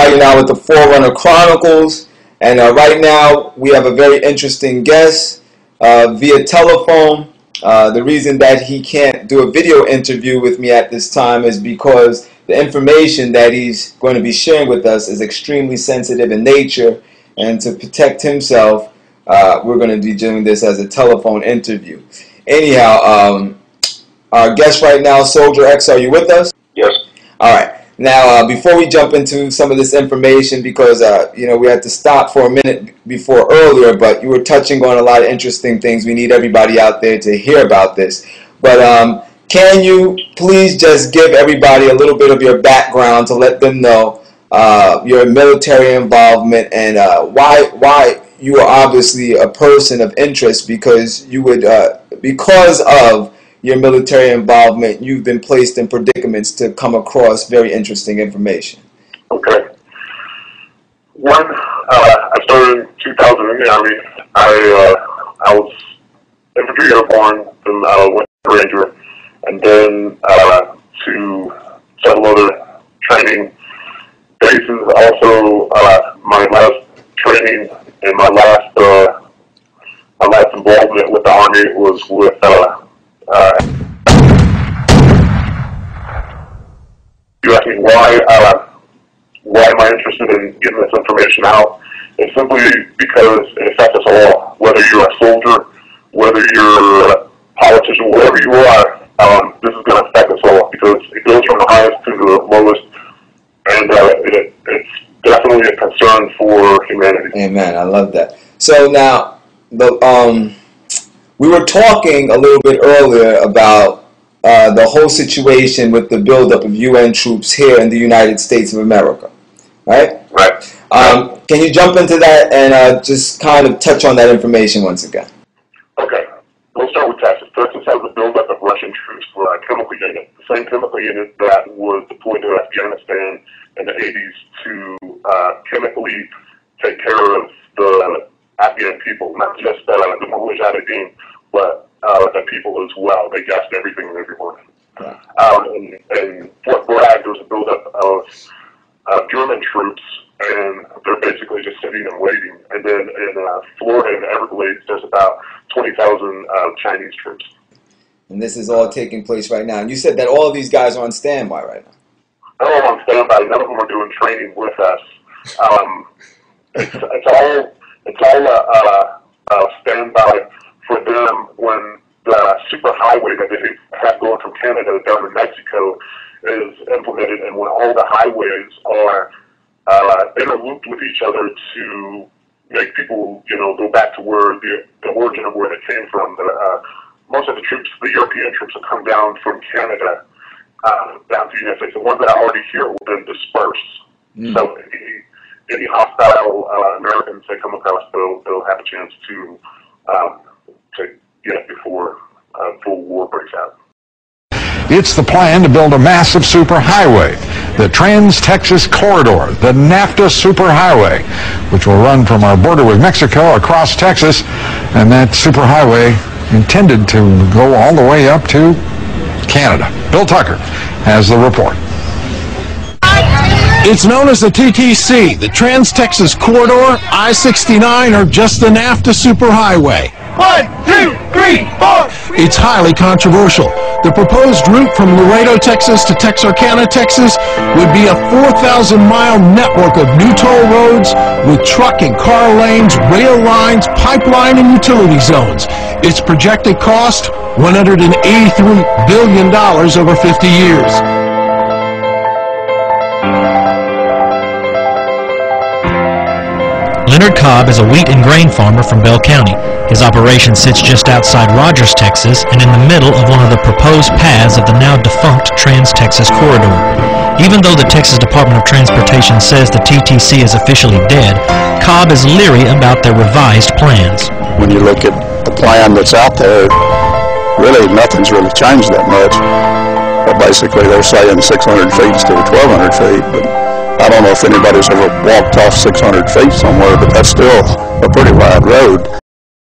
right now with the Forerunner Chronicles, and right now we have a very interesting guest via telephone. The reason that he can't do a video interview with me at this time is because the information that he's going to be sharing with us is extremely sensitive in nature, and to protect himself, we're going to be doing this as a telephone interview. Anyhow, our guest right now, Soldier X, are you with us? Yes. All right. Now, before we jump into some of this information, because we had to stop for a minute before earlier, but you were touching on a lot of interesting things. We need everybody out there to hear about this. But can you please just give everybody a little bit of your background to let them know your military involvement and why you are obviously a person of interest, because you would because of your military involvement, you've been placed in predicaments to come across very interesting information. Okay. When I started in 2000 in the Army, I was infantry airborne, then I went to Ranger, and then to several other training bases. Also, my last training and my last involvement with the Army was with you ask me why am I interested in getting this information out? It's simply because it affects us all. Whether you're a soldier, whether you're a politician, whatever you are, this is going to affect us all, because it goes from the highest to the lowest, and it's definitely a concern for humanity. Amen. I love that. So now, we were talking a little bit earlier about the whole situation with the buildup of UN troops here in the United States of America, right? Right. Can you jump into that and just kind of touch on that information once again? Okay. We'll start with Texas. Texas has a buildup of Russian troops for a chemical unit, the same chemical unit that was deployed to Afghanistan in the 80s to chemically take care of the Afghan people, not just the Mujahideen, but the people as well. They gassed everything and everyone. In Fort Bragg, there was a buildup of German troops, and they're basically just sitting and waiting. And then in Florida and Everglades, there's about 20,000 Chinese troops. And this is all taking place right now. And you said that all of these guys are on standby right now. They're all on standby. None of them are doing training with us. It's all standby for them when the super highway that they have going from Canada down to Mexico is implemented, and when all the highways are interlooped with each other to make people, go back to where the origin of where they came from. Most of the troops, the European troops, will come down from Canada down to the United States. The ones that are already here will then disperse. So any hostile Americans they come across, they'll have a chance to get before full war breaks out. It's the plan to build a massive superhighway, the Trans-Texas Corridor, the NAFTA Superhighway, which will run from our border with Mexico across Texas, and that superhighway intended to go all the way up to Canada. Bill Tucker has the report. It's known as the TTC, the Trans-Texas Corridor, I-69, or just the NAFTA Superhighway. 1, 2, 3, 4. It's highly controversial. The proposed route from Laredo, Texas to Texarkana, Texas would be a 4,000-mile network of new toll roads with truck and car lanes, rail lines, pipeline, and utility zones. Its projected cost, $183 billion over 50 years. Leonard Cobb is a wheat and grain farmer from Bell County. His operation sits just outside Rogers, Texas, and in the middle of one of the proposed paths of the now defunct Trans-Texas Corridor. Even though the Texas Department of Transportation says the TTC is officially dead, Cobb is leery about their revised plans. When you look at the plan that's out there, really nothing's really changed that much. But basically they're saying 600 feet instead of 1,200 feet. But I don't know if anybody's ever walked off 600 feet somewhere, but that's still a pretty wide road.